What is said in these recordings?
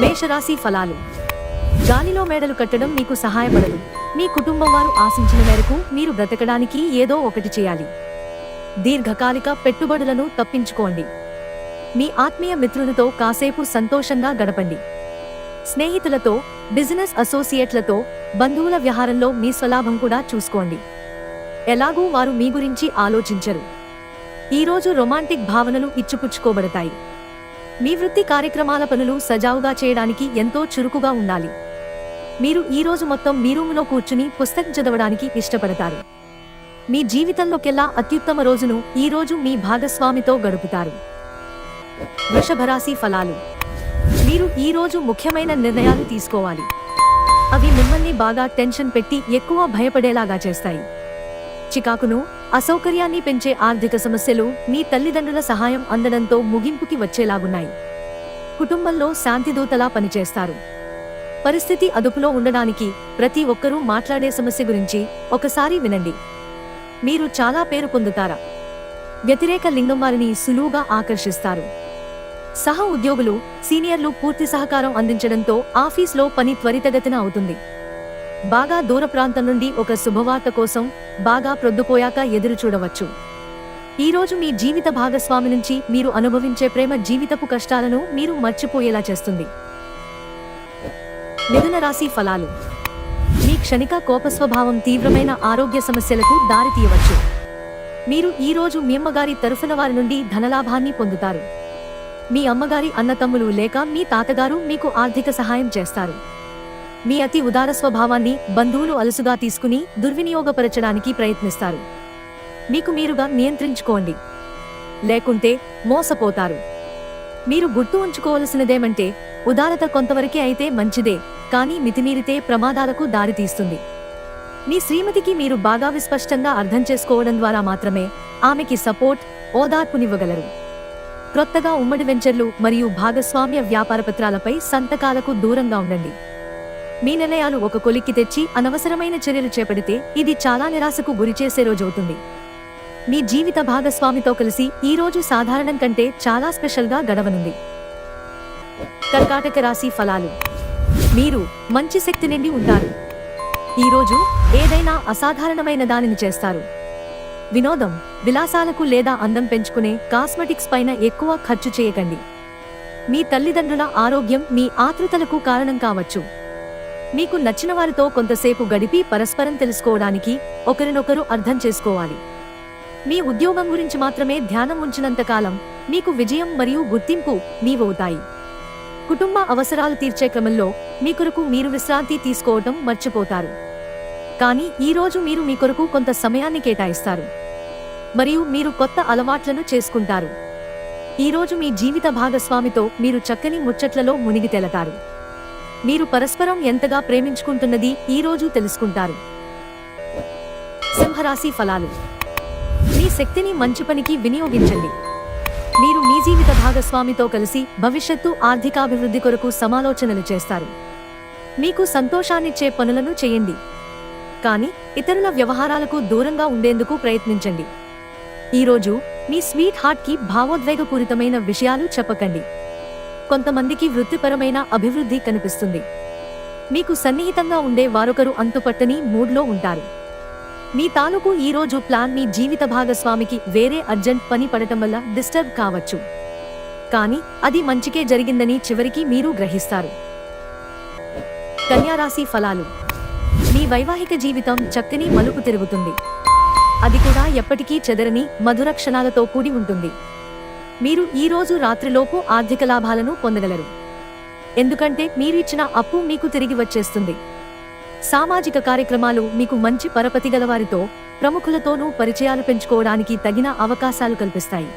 మేషరాశి ఫలాలు. గాలిలో మేడలు కట్టడం మీకు సహాయపడదు. మీ కుటుంబం వారు ఆశించిన మేరకు మీరు బ్రతకడానికి ఏదో ఒకటి చేయాలి. దీర్ఘకాలిక పెట్టుబడులను తప్పించుకోండి. మీ ఆత్మీయ మిత్రులతో కాసేపు సంతోషంగా గడపండి. స్నేహితులతో, బిజినెస్ అసోసియేట్లతో, బంధువుల వ్యవహారంలో మీ స్వలాభం కూడా చూసుకోండి. ఎలాగూ వారు మీ గురించి ఆలోచించరు. ఈరోజు రొమాంటిక్ భావనలు ఇచ్చిపుచ్చుకోబడతాయి. మీ వృత్తి కార్యక్రమాల పనులు సజావుగా చేయడానికి ఎంతో చురుకుగా ఉండాలి. మీరు ఈరోజు మొత్తం మీ రూములో కూర్చుని పుస్తకం చదవడానికి ఇష్టపడతారు. మీ జీవితంలోకెల్లా అత్యుత్తమ రోజును ఈరోజు మీ భాగస్వామితో గడుపుతారు. వృషభరాశి ఫలాలు. మీరు ఈరోజు ముఖ్యమైన నిర్ణయాలు తీసుకోవాలి. అవి మిమ్మల్ని బాగా టెన్షన్ పెట్టి ఎక్కువ భయపడేలాగా చేస్తాయి. చికాకును, అసౌకర్యాన్ని పెంచే ఆర్థిక సమస్యలు మీ తల్లిదండ్రుల సహాయం అందడంతో ముగింపుకి వచ్చేలాగున్నాయి. కుటుంబంలో శాంతిదూతలా పనిచేస్తారు. పరిస్థితి అదుపులో ఉండడానికి ప్రతి ఒక్కరూ మాట్లాడే సమస్య గురించి ఒకసారి వినండి. మీరు చాలా పేరు పొందుతారా. వ్యతిరేక లింగం వారిని సులువుగా ఆకర్షిస్తారు. సహ ఉద్యోగులు, సీనియర్లు పూర్తి సహకారం అందించడంతో ఆఫీస్లో పని త్వరితగతిన అవుతుంది. బాగా దూర ప్రాంతం నుండి ఒక శుభవార్త కోసం బాగా ప్రొద్దుపోయాక ఎదురు చూడవచ్చు. ఈరోజు మీ జీవిత భాగస్వామి నుంచి మీరు అనుభవించే ప్రేమ జీవితపు కష్టాలను మీరు మర్చిపోయేలా చేస్తుంది. మిథున రాశి ఫలాలు. మీ క్షణిక కోపస్వభావం తీవ్రమైన ఆరోగ్య సమస్యలకు దారితీయవచ్చు. మీరు ఈరోజు మీ అమ్మగారి తరఫున వారి నుండి ధనలాభాన్ని పొందుతారు. మీ అమ్మగారి అన్నతమ్ములు లేక మీ తాతగారు మీకు ఆర్థిక సహాయం చేస్తారు. మీ అతి ఉదార స్వభావాన్ని బంధువులు అలుసుగా తీసుకుని దుర్వినియోగపరచడానికి ప్రయత్నిస్తారు. మీకు మీరుగా నియంత్రించుకోండి, లేకుంటే మోసపోతారు. మీరు గుర్తు ఉంచుకోవలసినదేమంటే ఉదారత కొంతవరకే అయితే మంచిదే, కానీ మితిమీరితే ప్రమాదాలకు దారితీస్తుంది. మీ శ్రీమతికి మీరు బాగా విస్పష్టంగా అర్థం చేసుకోవడం ద్వారా మాత్రమే ఆమెకి సపోర్ట్, ఓదార్పునివ్వగలరు. క్రొత్తగా ఉమ్మడి వెంచర్లు మరియు భాగస్వామ్య వ్యాపార పత్రాలపై సంతకాలకు దూరంగా ఉండండి. మీ నిర్ణయాలు ఒక కొలిక్కి తెచ్చి అనవసరమైన చర్యలు చేపడితే ఇది చాలా నిరాశకు గురిచేసే రోజవుతుంది. మీ జీవిత భాగస్వామితో కలిసి ఈ రోజు సాధారణం కంటే చాలా స్పెషల్గా గడవనుంది. కర్కాటక రాశి ఫలాలు. మీరు మంచి శక్తి నిండి ఉంటారు. ఈరోజు ఏదైనా అసాధారణమైన దానిని చేస్తారు. వినోదం, విలాసాలకు లేదా అందం పెంచుకునే కాస్మెటిక్స్ పైన ఎక్కువ ఖర్చు చేయకండి. మీ తల్లిదండ్రుల ఆరోగ్యం మీ ఆతృతలకు కారణం కావచ్చు. మీకు నచ్చిన వారితో కొంతసేపు గడిపి పరస్పరం తెలుసుకోవడానికి ఒకరినొకరు అర్థం చేసుకోవాలి. మీ ఉద్యోగం గురించి మాత్రమే ధ్యానం ఉంచినంతకాలం మీకు విజయం మరియు గుర్తింపు మీవవుతాయి. కుటుంబ అవసరాలు తీర్చే క్రమంలో మీ కొరకు మీరు విశ్రాంతి తీసుకోవటం మర్చిపోతారు. కానీ ఈరోజు మీరు మీ కొరకు కొంత సమయాన్ని కేటాయిస్తారు మరియు మీరు కొత్త అలవాట్లను చేసుకుంటారు. ఈరోజు మీ జీవిత భాగస్వామితో మీరు చక్కని ముచ్చట్లలో మునిగి తేలతారు. మీరు పరస్పరం ఎంతగా ప్రేమించుకుంటున్నది ఈరోజు తెలుసుకుంటారు. సింహరాశి ఫలాలు. మీ శక్తిని మంచి పనికి వినియోగించండి. మీరు మీ జీవిత భాగస్వామితో కలిసి భవిష్యత్తు ఆర్థికాభివృద్ధి కొరకు సమాలోచనలు చేస్తారు. మీకు సంతోషాన్నిచ్చే పనులను చేయండి, కానీ ఇతరుల వ్యవహారాలకు దూరంగా ఉండేందుకు ప్రయత్నించండి. ఈరోజు మీ స్వీట్ హార్ట్కి భావోద్వేగపూరితమైన విషయాలు చెప్పకండి. కొంతమందికి వృత్తిపరమైన అభివృద్ధి కనిపిస్తుంది. మీకు సన్నిహితంగా ఉండే వారొకరు అంతుపట్టని మూడ్లో ఉంటారు. మీ తాలూకు ఈరోజు ప్లాన్ మీ జీవిత భాగస్వామికి వేరే అర్జెంట్ పని పడటం వల్ల డిస్టర్బ్ కావచ్చు, కానీ అది మంచికే జరిగిందని చివరికి మీరు గ్రహిస్తారు. కన్యారాశి ఫలాలు. మీ వైవాహిక జీవితం చక్కని మలుపు తిరుగుతుంది. అది కూడా ఎప్పటికీ చెదరని మధుర క్షణాలతో కూడి ఉంటుంది. మీరు ఈరోజు రాత్రిలోపు ఆర్థిక లాభాలను పొందగలరు, ఎందుకంటే మీరు ఇచ్చిన అప్పు మీకు తిరిగి వచ్చేస్తుంది. సామాజిక కార్యక్రమాలు మీకు మంచి పరపతి గలవారితో, ప్రముఖులతోనూ పరిచయాలు పెంచుకోవడానికి తగిన అవకాశాలు కల్పిస్తాయి.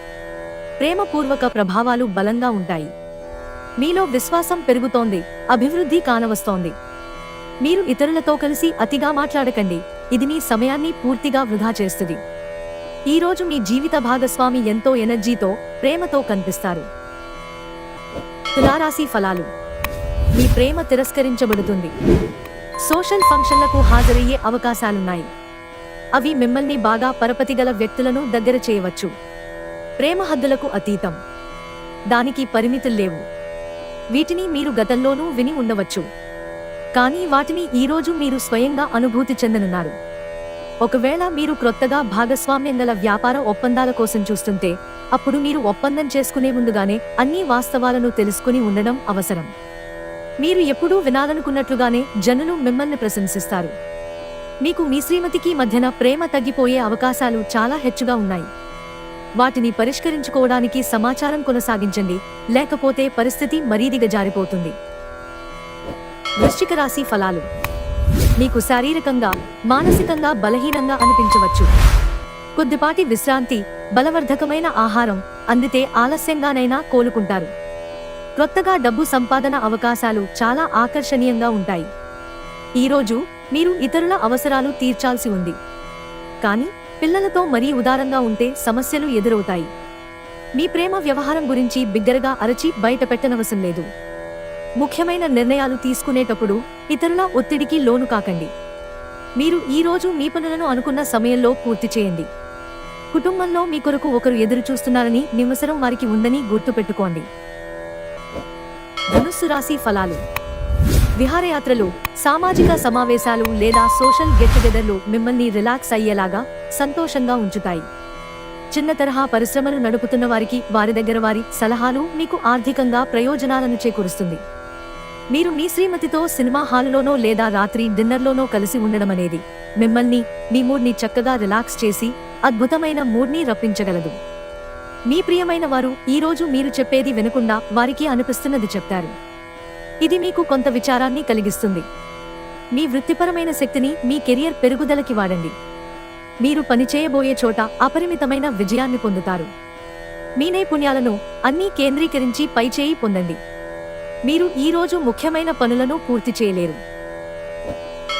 ప్రేమపూర్వక ప్రభావాలు బలంగా ఉంటాయి. మీలో విశ్వాసం పెరుగుతోంది, అభివృద్ధి కానవస్తోంది. మీరు ఇతరులతో కలిసి అతిగా మాట్లాడకండి, ఇది మీ సమయాన్ని పూర్తిగా వృధా చేస్తుంది. ఈరోజు మీ జీవిత భాగస్వామి ఎంతో ఎనర్జీతో, ప్రేమతో కనిపిస్తారు. తులారాశి ఫలాలు. మీ ప్రేమ తిరస్కరించబడుతుంది. సోషల్ ఫంక్షన్లకు హాజరయ్యే అవకాశాలున్నాయి. అవి మిమ్మల్ని బాగా పరపతిగల వ్యక్తులను దగ్గర చేయవచ్చు. ప్రేమ హద్దులకు అతీతం, దానికి పరిమితుల్లేవు. వీటిని మీరు గతంలోనూ విని ఉండవచ్చు, కానీ వాటిని ఈరోజు మీరు స్వయంగా అనుభూతి చెందనున్నారు. ఒకవేళ మీరు క్రొత్తగా భాగస్వామ్యం గల వ్యాపార ఒప్పందాల కోసం చూస్తుంటే, అప్పుడు మీరు ఒప్పందం చేసుకునే ముందుగానే అన్ని వాస్తవాలను తెలుసుకుని ఉండడం అవసరం. మీరు ఎప్పుడూ వినాలనుకున్నట్లుగానే జనులు మిమ్మల్ని ప్రశంసిస్తారు. మీకు మీ శ్రీమతికి మధ్యన ప్రేమ తగ్గిపోయే అవకాశాలు చాలా హెచ్చుగా ఉన్నాయి. వాటిని పరిష్కరించుకోవడానికి సమాచారం కొనసాగించండి, లేకపోతే పరిస్థితి మరీ దిగజారిపోతుంది. వృశ్చిక రాశి ఫలాలు. మీకు శారీరకంగా, మానసికంగా బలహీనంగా అనిపించవచ్చు. కొద్దిపాటి విశ్రాంతి, బలవర్ధకమైన ఆహారం అందితే ఆలస్యంగానైనా కోలుకుంటారు. క్రొత్తగా డబ్బు సంపాదన అవకాశాలు చాలా ఆకర్షణీయంగా ఉంటాయి. ఈరోజు మీరు ఇతరుల అవసరాలు తీర్చాల్సి ఉంది, కానీ పిల్లలతో మరీ ఉదారంగా ఉంటే సమస్యలు ఎదురవుతాయి. మీ ప్రేమ వ్యవహారం గురించి బిగ్గరగా అరచి బయట పెట్టనవసరం లేదు. ముఖ్యమైన నిర్ణయాలు తీసుకునేటప్పుడు ఇతరుల ఒత్తిడికి లోను కాకండి. మీరు ఈరోజు మీ పనులను అనుకున్న సమయంలో పూర్తి చేయండి. కుటుంబంలో మీ కొరకు ఒకరు ఎదురు చూస్తున్నారని నివసరం వారికి ఉందని గుర్తుపెట్టుకోండి. ధనుస్సు రాశి ఫలాలు. విహారయాత్రలు, సామాజిక సమావేశాలు లేదా సోషల్ గెట్ టుగెదర్లు మిమ్మల్ని రిలాక్స్ అయ్యేలాగా, సంతోషంగా ఉంచుతాయి. చిన్న తరహా పరిశ్రమలు నడుపుతున్న వారికి వారి దగ్గర వారి సలహాలు మీకు ఆర్థికంగా ప్రయోజనాలను చేకూరుస్తుంది. మీరు మీ శ్రీమతితో సినిమా హాలులోనో లేదా రాత్రి డిన్నర్లోనో కలిసి ఉండడమనేది మిమ్మల్ని, మీ మూడ్ని చక్కగా రిలాక్స్ చేసి అద్భుతమైన మూడ్ని రప్పించగలదు. మీ ప్రియమైన వారు ఈరోజు మీరు చెప్పేది వినకుండా వారికి అనిపిస్తున్నది చెప్తారు. ఇది మీకు కొంత విచారాన్ని కలిగిస్తుంది. మీ వృత్తిపరమైన శక్తిని మీ కెరియర్ పెరుగుదలకి వాడండి. మీరు పనిచేయబోయే చోట అపరిమితమైన విజయాన్ని పొందుతారు. మీ నైపుణ్యాలను అన్నీ కేంద్రీకరించి పైచేయి పొందండి. మీరు ఈరోజు ముఖ్యమైన పనులను పూర్తి చేయలేరు.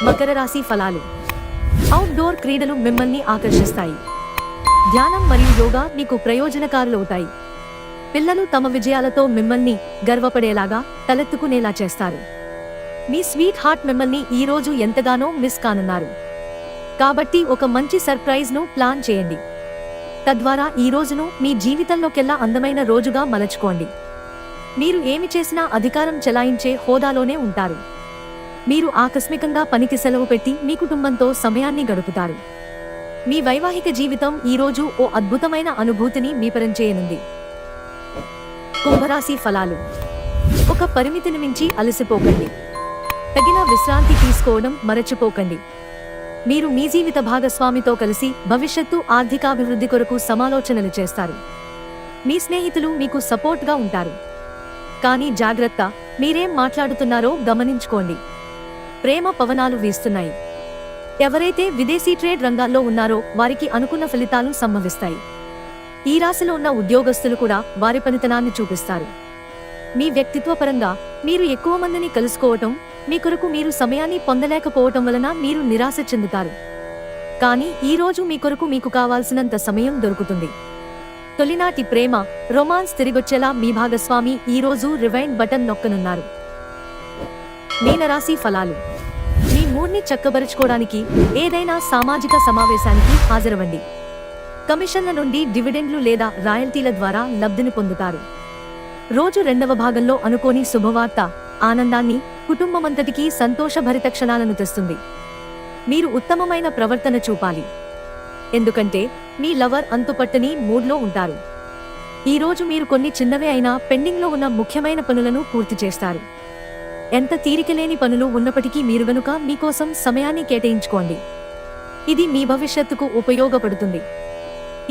మకర రాశి ఫలాలు. అవుట్డోర్ క్రీడలు మిమ్మల్ని ఆకర్షిస్తాయి. ధ్యానం మరియు యోగా మీకు ప్రయోజనకారులవుతాయి. పిల్లలు తమ విజయాలతో మిమ్మల్ని గర్వపడేలాగా, తలెత్తుకునేలా చేస్తారు. మీ స్వీట్ హార్ట్ మిమ్మల్ని ఈరోజు ఎంతగానో మిస్ కానున్నారు. కాబట్టి ఒక మంచి సర్ప్రైజ్ను ప్లాన్ చేయండి. తద్వారా ఈ రోజును మీ జీవితంలోకెల్లా అందమైన రోజుగా మలచుకోండి. మీరు ఏమి చేసినా అధికారం చెలాయించే హోదాలోనే ఉంటారు. మీరు ఆకస్మికంగా పనికి సెలవు పెట్టి మీ కుటుంబంతో సమయాన్ని గడుపుతారు. మీ వైవాహిక జీవితం ఈరోజు ఓ అద్భుతమైన అనుభూతిని మీపరంచేయనుంది. కుంభరాశి ఫలాలు. ఒక పరిమితిని మించి అలసిపోకండి. తగిన విశ్రాంతి తీసుకోవడం మరచిపోకండి. మీరు మీ జీవిత భాగస్వామితో కలిసి భవిష్యత్తు ఆర్థికాభివృద్ధి కొరకు సమాలోచనలు చేస్తారు. మీ స్నేహితులు మీకు సపోర్ట్గా ఉంటారు. కానీ జాగ్రత్త, మీరేం మాట్లాడుతున్నారో గమనించుకోండి. ప్రేమ పవనాలు వీస్తున్నాయి. ఎవరైతే విదేశీ ట్రేడ్ రంగాల్లో ఉన్నారో వారికి అనుకున్న ఫలితాలు సంభవిస్తాయి. ఈ రాశిలో ఉన్న ఉద్యోగస్తులు కూడా వారి పనితనాన్ని చూపిస్తారు. మీ వ్యక్తిత్వపరంగా మీరు ఎక్కువ మందిని కలుసుకోవటం, మీ కొరకు మీరు సమయాన్ని పొందలేకపోవటం వలన మీరు నిరాశ చెందుతారు. కానీ ఈరోజు మీ కొరకు మీకు కావాల్సినంత సమయం దొరుకుతుంది. తొలినాటి ప్రేమ, రొమాన్స్ తిరిగొచ్చేలా మీ భాగస్వామి ఈరోజు రివైండ్ బటన్ నొక్కనున్నారు. మీనరాశి ఫలాలు. మీ మూడ్ని చక్కబరుచుకోవడానికి ఏదైనా సామాజిక సమావేశానికి హాజరవ్వండి. కమిషన్ల నుండి డివిడెండ్లు లేదా రాయల్టీల ద్వారా లబ్ధిని పొందుతారు. రోజు రెండవ భాగంలో అనుకోని శుభవార్త ఆనందాన్ని, కుటుంబమంతటికీ సంతోషభరిత క్షణాలను తెస్తుంది. మీరు ఉత్తమమైన ప్రవర్తన చూపాలి, ఎందుకంటే మీ లవర్ అంతుపట్టని మూడ్లో ఉంటారు. ఈరోజు మీరు కొన్ని చిన్నవే అయినా పెండింగ్లో ఉన్న ముఖ్యమైన పనులను పూర్తి చేస్తారు. ఎంత తీరికలేని పనులు ఉన్నప్పటికీ మీరు గనుక మీకోసం సమయాన్ని కేటాయించుకోండి. ఇది మీ భవిష్యత్తుకు ఉపయోగపడుతుంది.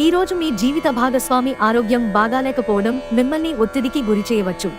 ఈరోజు మీ జీవిత భాగస్వామి ఆరోగ్యం బాగాలేకపోవడం మిమ్మల్ని ఒత్తిడికి గురిచేయవచ్చు.